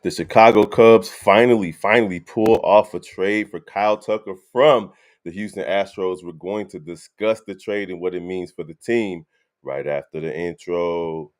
The Chicago Cubs finally pull off a trade for Kyle Tucker from the Houston Astros. We're going to discuss the trade and what it means for the team right after the intro.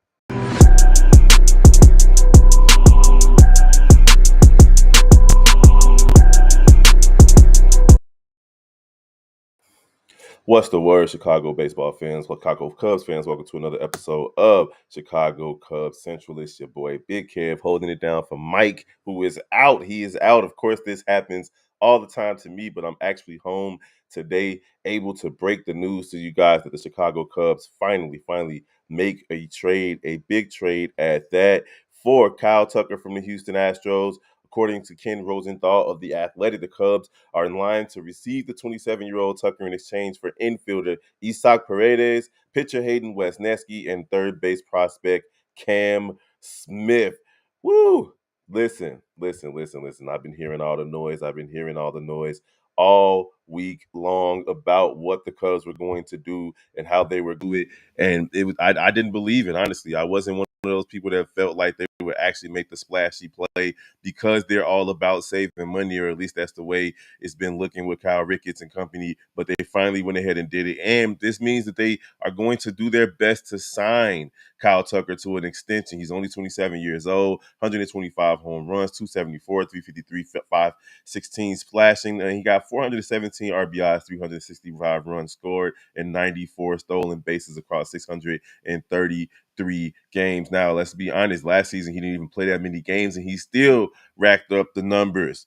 What's the word, Chicago baseball fans? Chicago Cubs fans, welcome to another episode of Chicago Cubs Central. It's your boy Big Kev holding it down for Mike, who is out. He is out. Of course, this happens all the time to me, but I'm actually home today, able to break the news to you guys that the Chicago Cubs finally make a trade, a big trade at that, for Kyle Tucker from the Houston Astros. According to Ken Rosenthal of The Athletic, the Cubs are in line to receive the 27-year-old Tucker in exchange for infielder Isaac Paredes, pitcher Hayden Wesneski, and third base prospect Cam Smith. Woo! Listen. I've been hearing all the noise. I've been hearing all the noise all week long about what the Cubs were going to do and how they were doing it. And I didn't believe it, honestly. I wasn't one of those people that felt like they would actually make the splashy play because they're all about saving money, or at least that's the way it's been looking with Kyle Ricketts and company. But they finally went ahead and did it. And this means that they are going to do their best to sign Kyle Tucker to an extension. He's only 27 years old, 125 home runs, 274, 353, 516 splashing. And he got 417 RBIs, 365 runs scored, and 94 stolen bases across 633 games. Now, let's be honest, last season he didn't even play that many games, and he still racked up the numbers.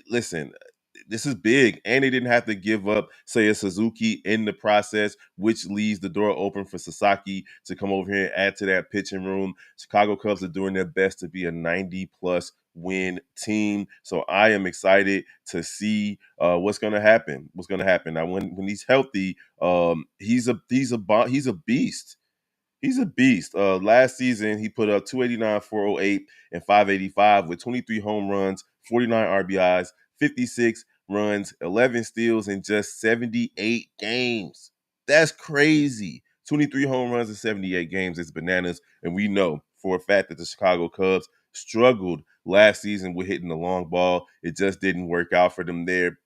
Listen, this is big, and they didn't have to give up, say, a Suzuki in the process, which leaves the door open for Sasaki to come over here and add to that pitching room. Chicago Cubs are doing their best to be a 90-plus win team, so I am excited to see what's going to happen. Now, when he's healthy, he's a beast. He's a beast. Last season, he put up 289, 408, and 585 with 23 home runs, 49 RBIs, 56 runs, 11 steals in just 78 games. That's crazy. 23 home runs in 78 games is bananas. And we know for a fact that the Chicago Cubs struggled last season with hitting the long ball. It just didn't work out for them there.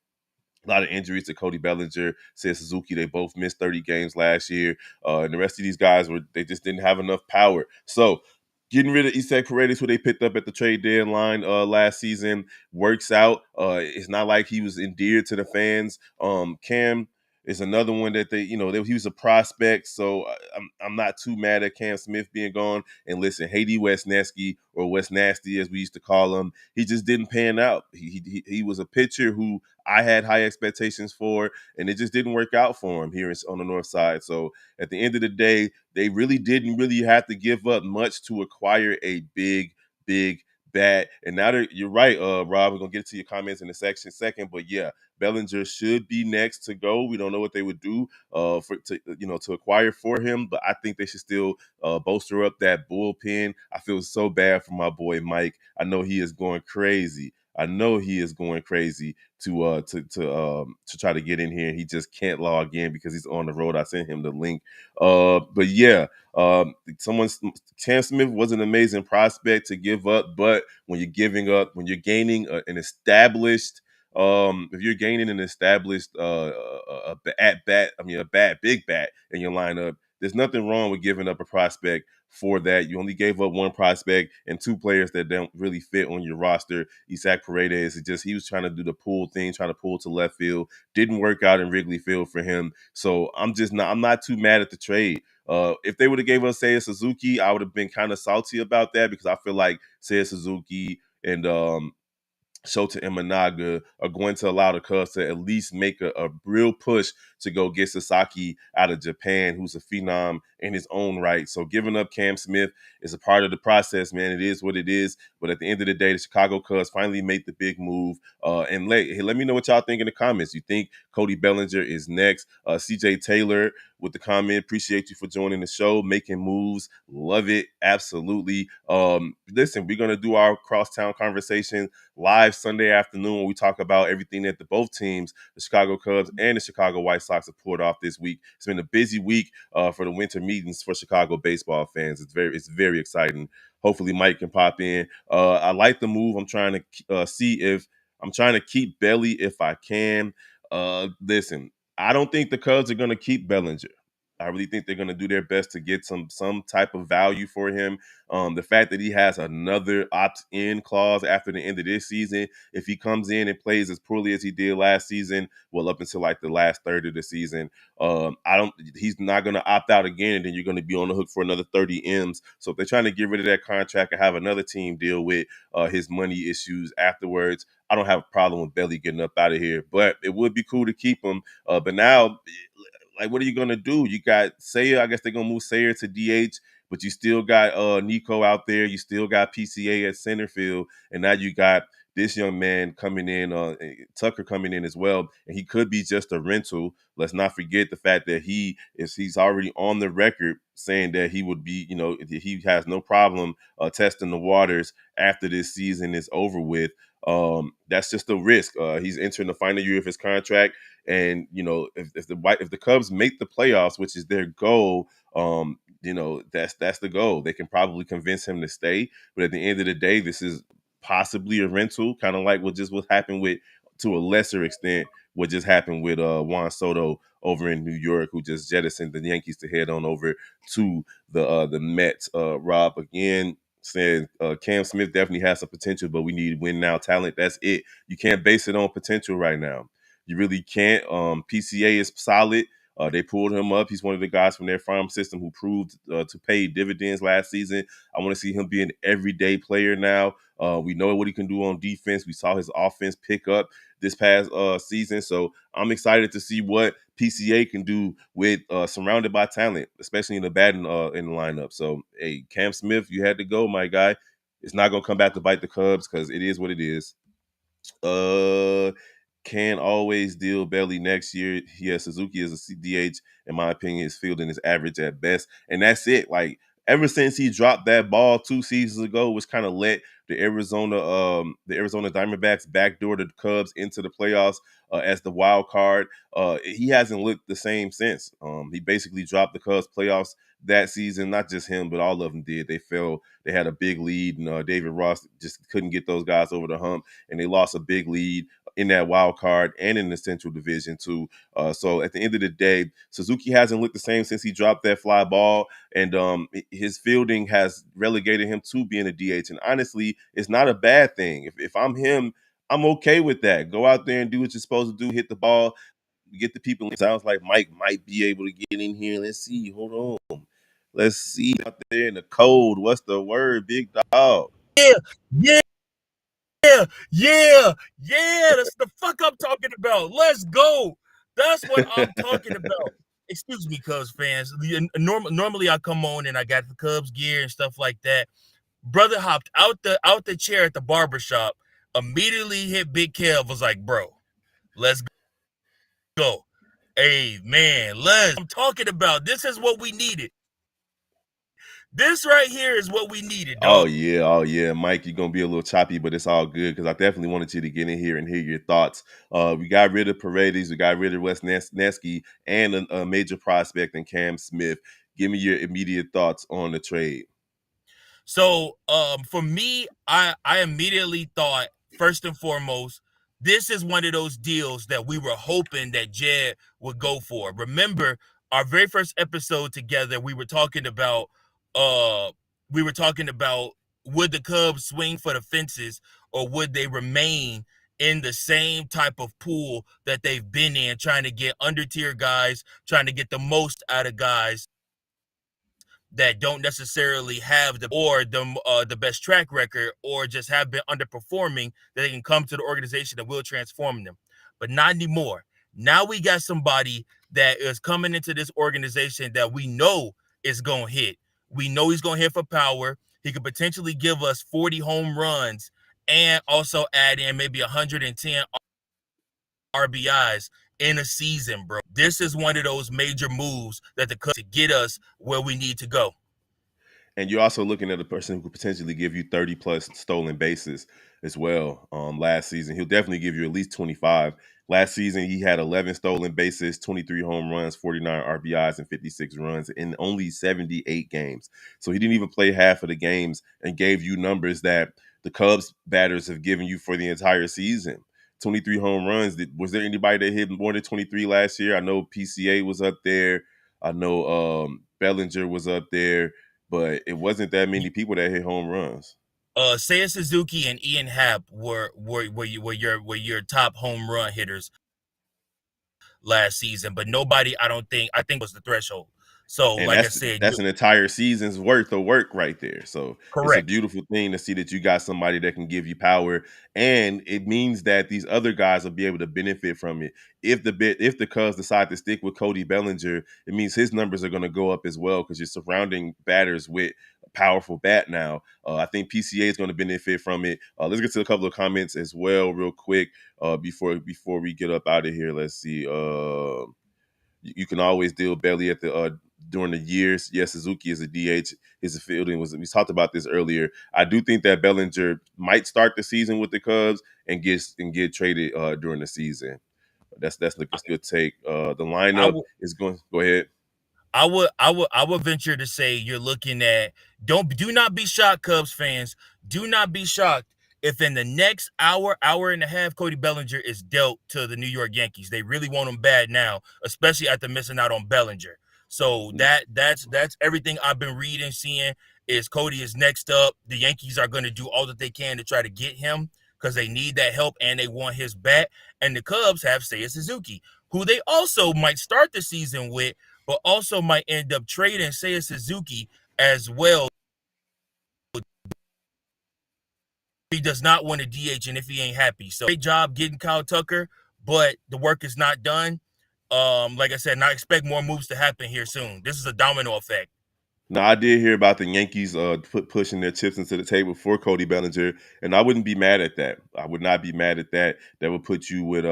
A lot of injuries to Cody Bellinger, said Suzuki. They both missed 30 games last year. And the rest of these guys they just didn't have enough power. So getting rid of Isaac Paredes, who they picked up at the trade deadline last season, works out. It's not like he was endeared to the fans. Cam is another one that he was a prospect, so I'm not too mad at Cam Smith being gone. And listen, Haiti Wesneski, or Wes Nasty as we used to call him, he just didn't pan out. He was a pitcher who I had high expectations for, and it just didn't work out for him here on the north side. So at the end of the day, they really didn't have to give up much to acquire a big bat. And now you're right, Rob. We're gonna get to your comments in the second, but yeah, Bellinger should be next to go. We don't know what they would do to acquire for him, but I think they should still bolster up that bullpen. I feel so bad for my boy Mike. I know he is going crazy. To try to get in here. He just can't log in because he's on the road. I sent him the link. But yeah, Cam Smith was an amazing prospect to give up, but when you're gaining an established, if you're gaining an established big bat in your lineup, there's nothing wrong with giving up a prospect for that. You only gave up one prospect and two players that don't really fit on your roster. Isaac Paredes, he was trying to do the pull thing, trying to pull to left field. Didn't work out in Wrigley Field for him. So I'm not too mad at the trade. If they would have gave us, say, a Suzuki, I would have been kind of salty about that, because I feel like, say, a Suzuki and Shota Imanaga are going to allow the Cubs to at least make a real push to go get Sasaki out of Japan, who's a phenom in his own right. So giving up Cam Smith is a part of the process, man. It is what it is. But at the end of the day, the Chicago Cubs finally made the big move. Let me know what y'all think in the comments. You think Cody Bellinger is next? CJ Taylor with the comment. Appreciate you for joining the show, making moves. Love it. Absolutely. Listen, we're gonna do our crosstown conversation live Sunday afternoon when we talk about everything that the both teams, the Chicago Cubs and the Chicago White Sox, have pulled off this week. It's been a busy week for the winter meetings for Chicago baseball fans. It's very exciting. Hopefully, Mike can pop in. I like the move. I'm trying to keep Belly if I can. Listen, I don't think the Cubs are going to keep Bellinger. I really think they're going to do their best to get some type of value for him. The fact that he has another opt-in clause after the end of this season, if he comes in and plays as poorly as he did last season, well, up until like the last third of the season, I don't. He's not going to opt out again, and then you're going to be on the hook for another 30 M's. So if they're trying to get rid of that contract and have another team deal with his money issues afterwards, I don't have a problem with Belly getting up out of here. But it would be cool to keep him. But now, like, what are you gonna do? You got Sayer. I guess they're gonna move Sayer to DH, but you still got Nico out there. You still got PCA at center field, and now you got this young man coming in, Tucker coming in as well, and he could be just a rental. Let's not forget the fact that he's already on the record saying that he would be, he has no problem testing the waters after this season is over with. That's just a risk. He's entering the final year of his contract. And if the Cubs make the playoffs, which is their goal, that's the goal. They can probably convince him to stay, but at the end of the day, this is possibly a rental, kind of like what happened with, to a lesser extent, what just happened with Juan Soto over in New York, who just jettisoned the Yankees to head on over to the Mets. Rob again said Cam Smith definitely has some potential, but we need win now talent. That's it. You can't base it on potential right now. You really can't. PCA is solid. They pulled him up. He's one of the guys from their farm system who proved to pay dividends last season. I want to see him be an everyday player now. We know what he can do on defense. We saw his offense pick up this past season. So I'm excited to see what PCA can do with surrounded by talent, especially in the batting in the lineup. So, hey, Cam Smith, you had to go, my guy. It's not going to come back to bite the Cubs because it is what it is. Can always deal Belly next year. Yes, Suzuki is a CDH. In my opinion, his fielding is average at best. And that's it. Like, ever since he dropped that ball 2 seasons ago, which kind of let the Arizona Diamondbacks backdoor the Cubs into the playoffs as the wild card, he hasn't looked the same since. He basically dropped the Cubs playoffs that season. Not just him, but all of them did. They fell. They had a big lead, and David Ross just couldn't get those guys over the hump, and they lost a big lead in that wild card and in the Central Division too. So at the end of the day, Suzuki hasn't looked the same since he dropped that fly ball, and his fielding has relegated him to being a DH. And honestly, it's not a bad thing. If I'm him, I'm okay with that. Go out there and do what you're supposed to do. Hit the ball, get the people. It sounds like Mike might be able to get in here. Let's see. Hold on. Let's see out there in the cold. What's the word, big dog? Yeah, yeah, yeah, yeah. That's the fuck I'm talking about. Let's go. That's what I'm talking about. Excuse me, Cubs fans. Normally I come on and I got the Cubs gear and stuff like that. Brother hopped out the chair at the barbershop, immediately hit Big Kev, was like, bro, let's go. Hey man, I'm talking about. This is what we needed. This right here is what we needed, Oh dog. yeah, oh yeah, Mike, you're gonna be a little choppy, but it's all good because I definitely wanted you to get in here and hear your thoughts. We got rid of Paredes, we got rid of Wes Nesky, and a major prospect in Cam Smith. Give me your immediate thoughts on the trade. So for me, I immediately thought, first and foremost, this is one of those deals that we were hoping that Jed would go for. Remember, our very first episode together, uh we were talking about would the Cubs swing for the fences or would they remain in the same type of pool that they've been in, trying to get under tier guys, trying to get the most out of guys that don't necessarily have the best track record or just have been underperforming, that they can come to the organization that will transform them. But not anymore. Now we got somebody that is coming into this organization that we know is going to hit. We know he's going to hit for power. He could potentially give us 40 home runs and also add in maybe 110 RBIs in a season, bro. This is one of those major moves that the Cubs to get us where we need to go. And you're also looking at a person who could potentially give you 30 plus stolen bases as well. Last season, he'll definitely give you at least 25. Last season, he had 11 stolen bases, 23 home runs, 49 RBIs, and 56 runs in only 78 games. So he didn't even play half of the games and gave you numbers that the Cubs batters have given you for the entire season. 23 home runs. Was there anybody that hit more than 23 last year? I know PCA was up there. I know Bellinger was up there, but it wasn't that many people that hit home runs. Seiya Suzuki and Ian Happ were your top home run hitters last season, but nobody I think was the threshold. So And like I said, that's an entire season's worth of work right there. So it's a correct. beautiful thing to see that you got somebody that can give you power, and it means that these other guys will be able to benefit from it. If the Cubs decide to stick with Cody Bellinger, it means his numbers are going to go up as well because you're surrounding batters with a powerful bat now. I think PCA is going to benefit from it. Let's get to a couple of comments as well, real quick, before we get up out of here. Let's see. You can always deal Belly at the during the years. Yes, Suzuki is a DH. His fielding was. We talked about this earlier. I do think that Bellinger might start the season with the Cubs and get traded during the season. That's a good take. The I lineup will is going. Go ahead. I would venture to say you're looking at do not be shocked, Cubs fans. Do not be shocked if in the next hour and a half, Cody Bellinger is dealt to the New York Yankees. They really want him bad now, especially after missing out on Bellinger. So that's everything I've been reading, seeing is Cody is next up. The Yankees are going to do all that they can to try to get him because they need that help and they want his bat. And the Cubs have Seiya Suzuki, who they also might start the season with, but also might end up trading Seiya Suzuki as well. He does not want to DH, and if he ain't happy, so great job getting Kyle Tucker, but the work is not done. Like I said, not expect more moves to happen here soon. This is a domino effect. Now, I did hear about the Yankees pushing their chips into the table for Cody Bellinger, and I wouldn't be mad at that. I would not be mad at that. That would put you with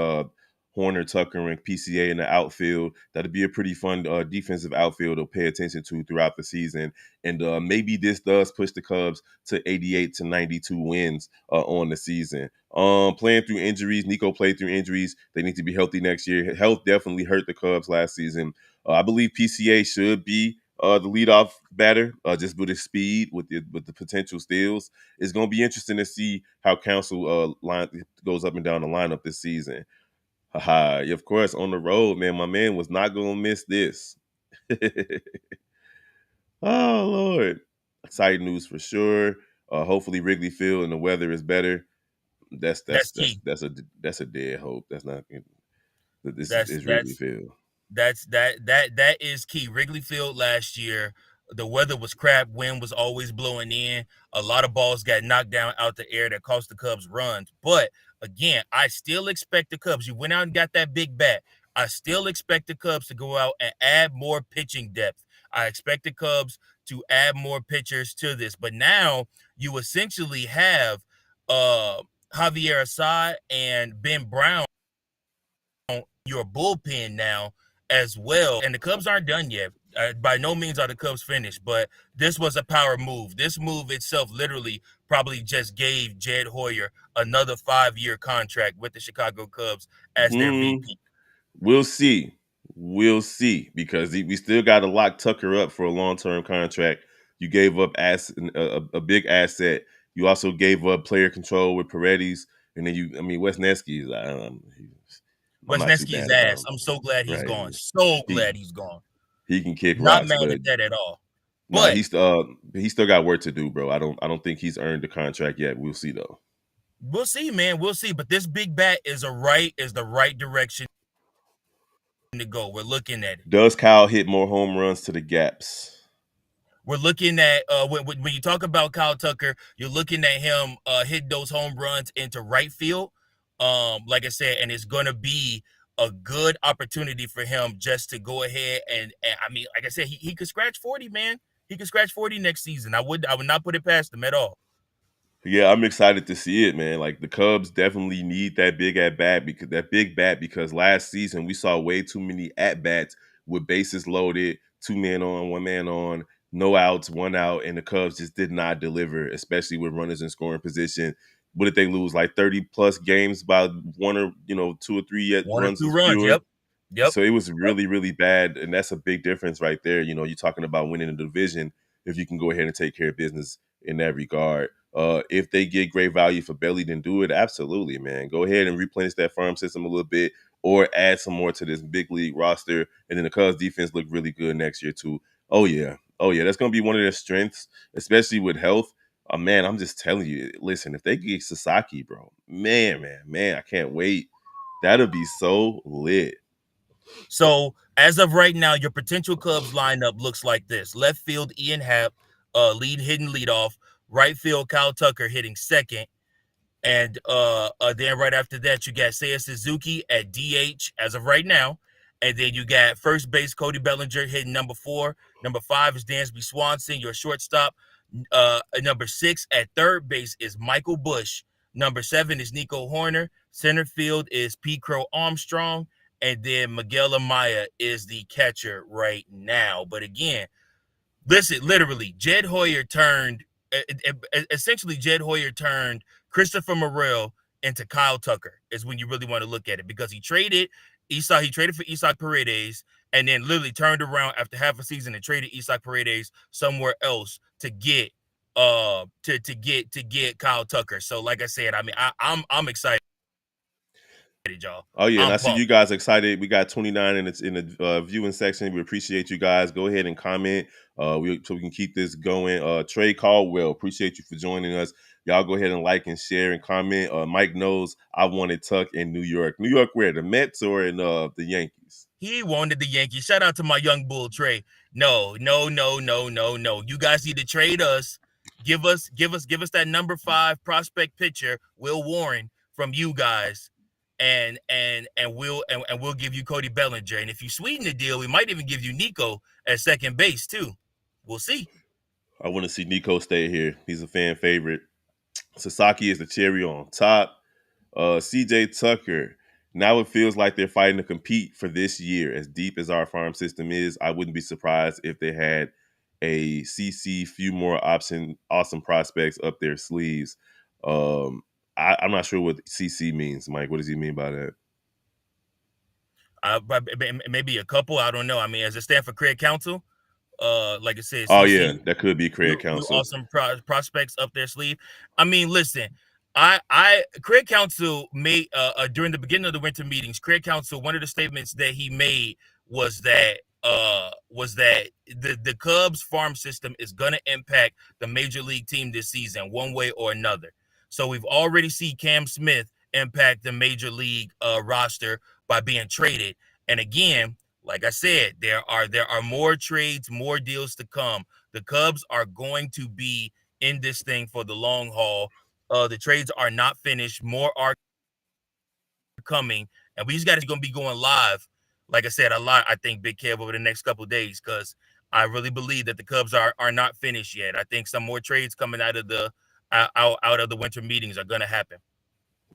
Horner, Tucker, and PCA in the outfield. That'd be a pretty fun defensive outfield to pay attention to throughout the season. And maybe this does push the Cubs to 88 to 92 wins on the season. Playing through injuries, Nico played through injuries. They need to be healthy next year. Health definitely hurt the Cubs last season. I believe PCA should be the leadoff batter, just with his speed, with the potential steals. It's going to be interesting to see how Council line goes up and down the lineup this season. Haha, of course, on the road, man. My man was not going to miss this. Oh Lord, exciting news for sure. Hopefully, Wrigley Field and the weather is better. That's that's That's that's key. that's a that's a dead hope. That's not. This That's is Wrigley that's Field. that is key. Wrigley Field last year, the weather was crap. Wind was always blowing in. A lot of balls got knocked down out the air that cost the Cubs runs. But again, I still expect the Cubs. You went out and got that big bat. I still expect the Cubs to go out and add more pitching depth. I expect the Cubs to add more pitchers to this. But now you essentially have Javier Assad and Ben Brown your bullpen now as well. And the Cubs aren't done yet. By no means are the Cubs finished, but this was a power move. This move itself literally probably just gave Jed Hoyer another 5-year contract with the Chicago Cubs as their Hmm. VP. We'll see. We'll see because we still got to lock Tucker up for a long term contract. You gave up a big asset. You also gave up player control with Paredes, and then Wesneski is. I'm not too Wesneski's bad about ass. him. I'm so glad he's Right? gone. So He glad he's gone. he can kick Not rocks, mad but at that at all. nah, But he still got work to do, bro. I don't think he's earned the contract yet. We'll see though. we'll see, man. We'll see. But this big bat is the right direction to go. We're looking at it. Does Kyle hit more home runs to the gaps? We're looking at when you talk about Kyle Tucker, you're looking at him hit those home runs into right field. Like I said, and it's gonna be a good opportunity for him just to go ahead and I mean, like I said, he could scratch 40, man. He could scratch 40 next season. I would not put it past him at all. Yeah, I'm excited to see it, man. Like the Cubs definitely need that big at bat because last season we saw way too many at bats with bases loaded, two men on, one man on, no outs, one out, and the Cubs just did not deliver, especially with runners in scoring position. What did they lose? Like 30 plus games by one or two or three One or runs two was runs. fewer. Yep. Yep. So it was Yep. really, really bad, and that's a big difference right there. You're talking about winning a division if you can go ahead and take care of business in that regard. If they get great value for Belly, then do it. Absolutely, man. Go ahead and replenish that farm system a little bit, or add some more to this big league roster, and then the Cubs defense look really good next year too. Oh yeah, that's gonna be one of their strengths, especially with health. Man, I'm just telling you. Listen, if they get Sasaki, bro, man, I can't wait. That'll be so lit. So as of right now, your potential Cubs lineup looks like this: left field, Ian Happ, lead hitting leadoff; right field, Kyle Tucker hitting second, and then right after that, you got Seiya Suzuki at DH as of right now. And then you got first base Cody Bellinger hitting number 4. Number 5 is Dansby Swanson, your shortstop. Number 6 at third base is Michael Bush. Number 7 is Nico Horner. Center field is P. Crow Armstrong. And then Miguel Amaya is the catcher right now. But again, listen, literally, Jed Hoyer turned essentially Jed Hoyer turned Christopher Morel into Kyle Tucker is when you really want to look at it, because he traded for Isaac Paredes, and then literally turned around after half a season and traded Isaac Paredes somewhere else to get to get Kyle Tucker. So like I said, I mean I'm excited, y'all. Oh yeah, and I'm I see you pumped. guys excited. We got 29 in the viewing section. We appreciate you guys. Go ahead and comment. So we can keep this going. Trey Caldwell, appreciate you for joining us. Y'all go ahead and like and share and comment. Mike knows I wanted Tuck in New York. New York, where the Mets or in the Yankees? He wanted the Yankees. Shout out to my young bull Trey. No, no, no, no, no, no. You guys need to trade us. Give us that number 5 prospect pitcher, Will Warren, from you guys, and we'll give you Cody Bellinger. And if you sweeten the deal, we might even give you Nico at second base too. We'll see. I want to see Nico stay here. He's a fan favorite. Sasaki is the cherry on top. CJ Tucker. Now it feels like they're fighting to compete for this year. As deep as our farm system is, I wouldn't be surprised if they had a CC few more awesome prospects up their sleeves. I'm not sure what CC means, Mike. What does he mean by that? Maybe a couple. I don't know. I mean, as it stand for Craig Council, like I said, Oh yeah, CC, that could be Craig few Council. awesome prospects up their sleeve. I mean, listen, Craig Council made during the beginning of the winter meetings. Craig Council, one of the statements that he made was that the Cubs farm system is going to impact the major league team this season one way or another. So we've already seen Cam Smith impact the major league roster by being traded. And again, like I said, there are more trades, more deals to come. The Cubs are going to be in this thing for the long haul. The trades are not finished. More are coming, and we just got to going to be going live. Like I said, a lot. I think Big Kev over the next couple of days, because I really believe that the Cubs are not finished yet. I think some more trades coming out of the out of the winter meetings are going to happen.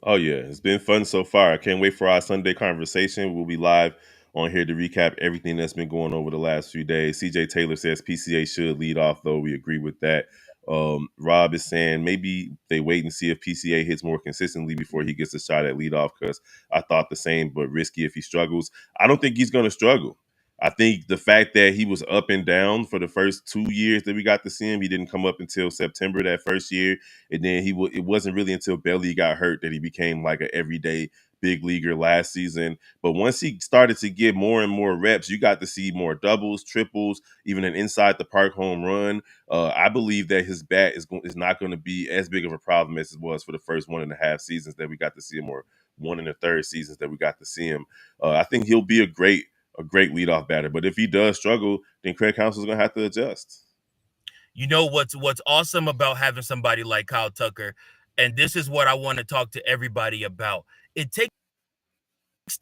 Oh yeah, it's been fun so far. I can't wait for our Sunday conversation. We'll be live on here to recap everything that's been going over the last few days. CJ Taylor says PCA should lead off, though. We agree with that. Rob is saying maybe they wait and see if PCA hits more consistently before he gets a shot at leadoff, because I thought the same, but risky if he struggles. I don't think he's going to struggle. I think the fact that he was up and down for the first 2 years that we got to see him, he didn't come up until September that first year, and then it wasn't really until Belly got hurt that he became like an everyday big leaguer last season. But once he started to get more and more reps, you got to see more doubles, triples, even an inside the park home run. I believe that his bat is not going to be as big of a problem as it was for the first 1.5 seasons that we got to see him, or one and a third seasons that we got to see him. I think he'll be a great leadoff batter. But if he does struggle, then Craig Counsell's going to have to adjust. You know what's awesome about having somebody like Kyle Tucker, and this is what I want to talk to everybody about. It takes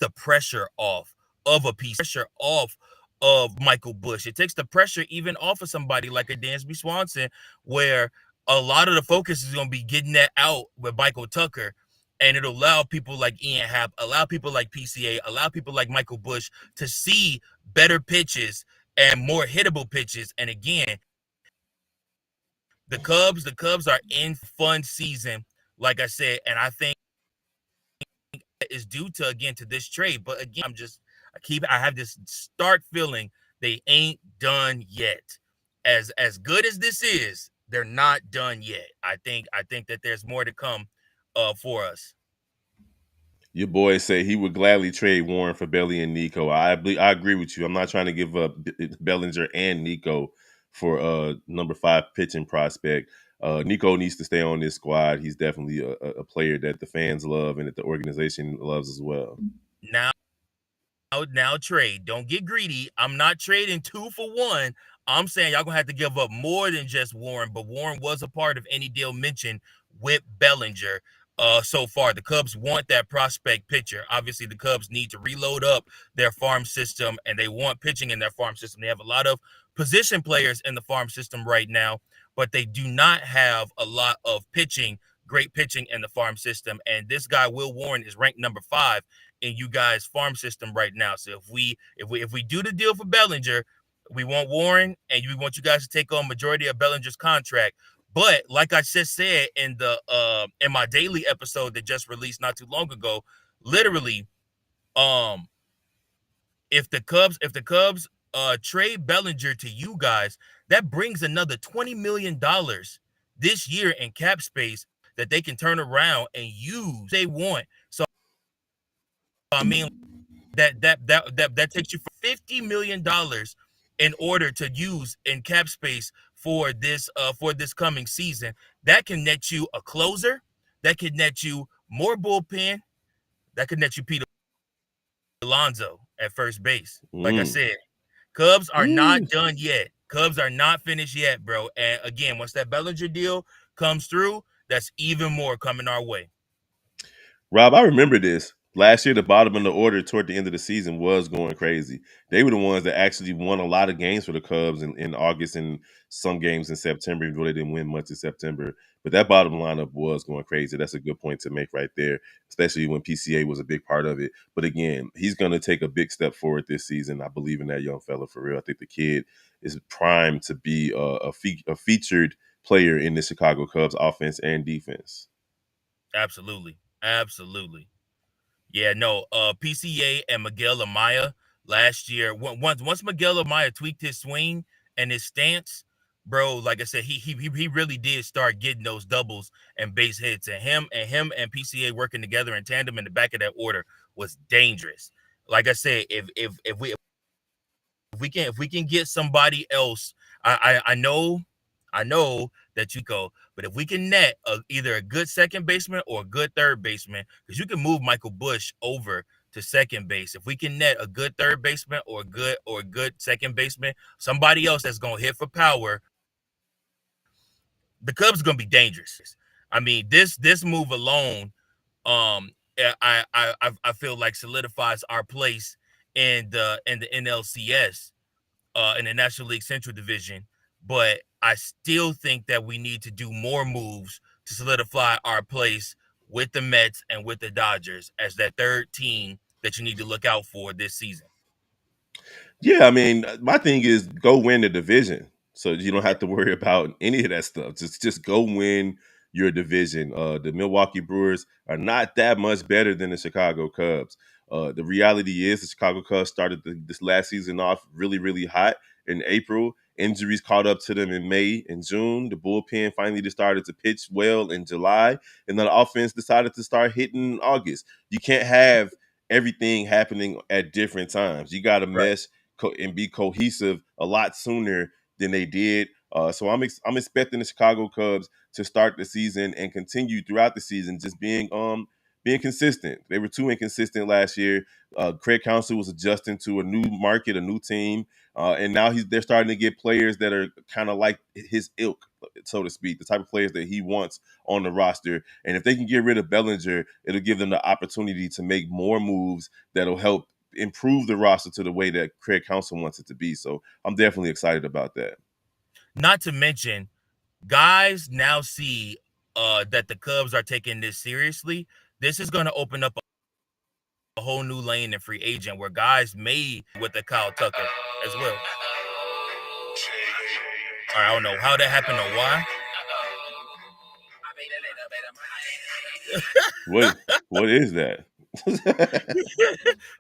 the pressure off of a piece, pressure off of Michael Bush. It takes the pressure even off of somebody like a Dansby Swanson, where a lot of the focus is going to be getting that out with Michael Tucker, and it'll allow people like Ian Happ, allow people like PCA, allow people like Michael Bush to see better pitches and more hittable pitches. And again, the Cubs are in fun season, like I said, and I think is due to again to this trade. But again, I have this stark feeling they ain't done yet. As good as this is, they're not done yet. I think that there's more to come for us. Your boy say he would gladly trade Warren for Belly and Nico. I agree with you. I'm not trying to give up Bellinger and Nico for number 5 pitching prospect. Nico needs to stay on this squad. He's definitely a player that the fans love and that the organization loves as well. Now trade. Don't get greedy. I'm not trading 2 for 1. I'm saying y'all gonna have to give up more than just Warren, but Warren was a part of any deal mentioned with Bellinger. So far, the Cubs want that prospect pitcher. Obviously, the Cubs need to reload up their farm system, and they want pitching in their farm system. They have a lot of position players in the farm system right now, but they do not have a lot of great pitching in the farm system. And this guy, Will Warren, is ranked number 5 in you guys' farm system right now. So if we do the deal for Bellinger, we want Warren, and we want you guys to take on majority of Bellinger's contract. But like I just said in my daily episode that just released not too long ago, literally, um, if the Cubs trade Bellinger to you guys, that brings another $20 million this year in cap space that they can turn around and use they want. So I mean, that takes you for $50 million in order to use in cap space for this coming season. That can net you a closer, that could net you more bullpen, that could net you Pete Alonso at first base. Like I Mm. said, Cubs are Ooh. not done yet. Cubs are not finished yet, bro. And again, once that Bellinger deal comes through, that's even more coming our way. Rob, I remember this. Last year, the bottom of the order toward the end of the season was going crazy. They were the ones that actually won a lot of games for the Cubs in August and some games in September, even though they didn't win much in September. But that bottom lineup was going crazy. That's a good point to make right there, especially when PCA was a big part of it. But again, he's going to take a big step forward this season. I believe in that young fella for real. I think the kid is primed to be a featured player in the Chicago Cubs offense and defense. Absolutely. Absolutely. Yeah, no. PCA and Miguel Amaya last year. Once Miguel Amaya tweaked his swing and his stance, bro. Like I said, he really did start getting those doubles and base hits, and him and PCA working together in tandem in the back of that order was dangerous. Like I said, if we can get somebody else, I know that you go, but if we can net either a good second baseman or a good third baseman, because you can move Michael Bush over to second base. If we can net a good third baseman or a good second baseman, somebody else that's gonna hit for power, the Cubs are gonna be dangerous. I mean, this move alone, I feel like solidifies our place in the NLCS, in the National League Central Division, but I still think that we need to do more moves to solidify our place with the Mets and with the Dodgers as that third team that you need to look out for this season. Yeah, I mean, my thing is go win the division, so you don't have to worry about any of that stuff. Just go win your division. The Milwaukee Brewers are not that much better than the Chicago Cubs. The reality is the Chicago Cubs started this last season off really, really hot in April. Injuries caught up to them in May and June. The bullpen finally just started to pitch well in July, and then the offense decided to start hitting in August. You can't have everything happening at different times. You got to Right. mesh and be cohesive a lot sooner than they did. So I'm expecting the Chicago Cubs to start the season and continue throughout the season, just being consistent. They were too inconsistent last year. Craig Counsell was adjusting to a new market, a new team, and now they're starting to get players that are kind of like his ilk, so to speak, the type of players that he wants on the roster. And if they can get rid of Bellinger, it'll give them the opportunity to make more moves that'll help improve the roster to the way that Craig Counsell wants it to be. So I'm definitely excited about that. Not to mention Guys now see that the Cubs are taking this seriously. This is going to open up a whole new lane in free agent where guys may with the Kyle Tucker as well. All right, I don't know how that happened or why. What what is that?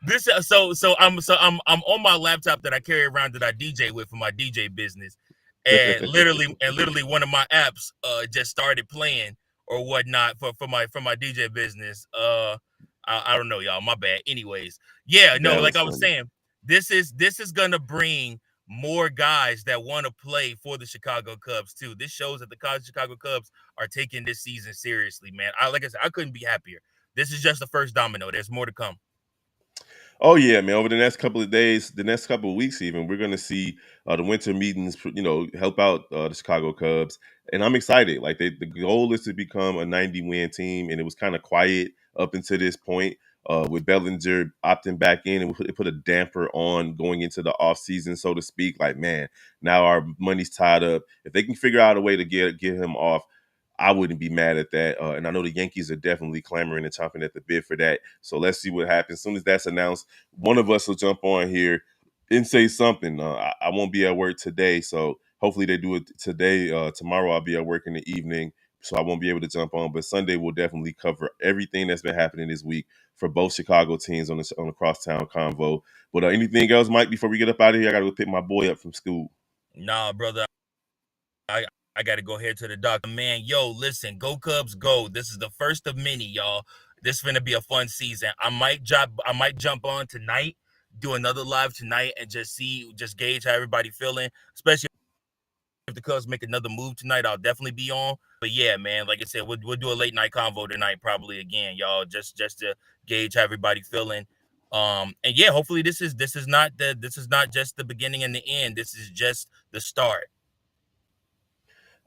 This so I'm on my laptop that I carry around that I DJ with for my DJ business, and literally one of my apps just started playing or whatnot for my DJ business. I don't know, y'all. My bad. Anyways, yeah, no, That like was I was funny. saying, this is gonna bring more guys that want to play for the Chicago Cubs too. This shows that the Chicago Cubs are taking this season seriously, man. Like I said, I couldn't be happier. This is just the first domino. There's more to come. Oh yeah, man. Over the next couple of days, the next couple of weeks, even we're going to see the winter meetings. Help out the Chicago Cubs, and I'm excited. Like the goal is to become a 90-win team, and it was kind of quiet up until this point. With Bellinger opting back in, and it put a damper on going into the off season, so to speak. Like, man, now our money's tied up. If they can figure out a way to get him off, I wouldn't be mad at that. And I know the Yankees are definitely clamoring and chomping at the bit for that. So let's see what happens. As soon as that's announced, one of us will jump on here and say something. I won't be at work today, so hopefully they do it today. Tomorrow I'll be at work in the evening, so I won't be able to jump on. But Sunday we'll definitely cover everything that's been happening this week for both Chicago teams on the crosstown convo. But anything else, Mike? Before we get up out of here, I got to go pick my boy up from school. Nah, brother. I I gotta go here to the doctor. Man, yo, listen, go Cubs, go. This is the first of many, y'all. This is gonna be a fun season. I might jump on tonight, do another live tonight, and just gauge how everybody feeling. Especially if the Cubs make another move tonight, I'll definitely be on. But yeah, man, like I said, we'll do a late night convo tonight, probably again, y'all, just to gauge how everybody feeling. And yeah, hopefully this is not just the beginning and the end. This is just the start.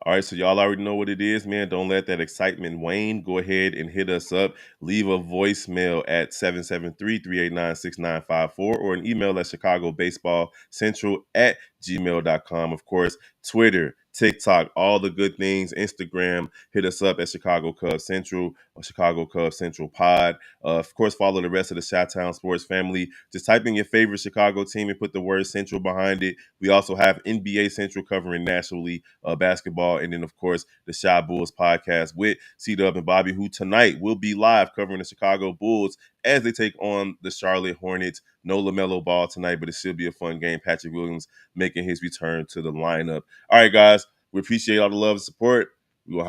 All right, so y'all already know what it is, man. Don't let that excitement wane. Go ahead and hit us up. Leave a voicemail at 773-389-6954 or an email at chicagobaseballcentral at gmail.com. Of course, Twitter, TikTok, all the good things. Instagram, hit us up at Chicago Cubs Central or Chicago Cubs Central Pod. Of course, follow the rest of the Chi-Town Sports family. Just type in your favorite Chicago team and put the word Central behind it. We also have NBA Central covering nationally basketball. And then, of course, the Shy Bulls podcast with C-Dub and Bobby, who tonight will be live covering the Chicago Bulls as they take on the Charlotte Hornets. No LaMelo Ball tonight, but it should be a fun game. Patrick Williams making his return to the lineup. All right, guys, we appreciate all the love and support. We will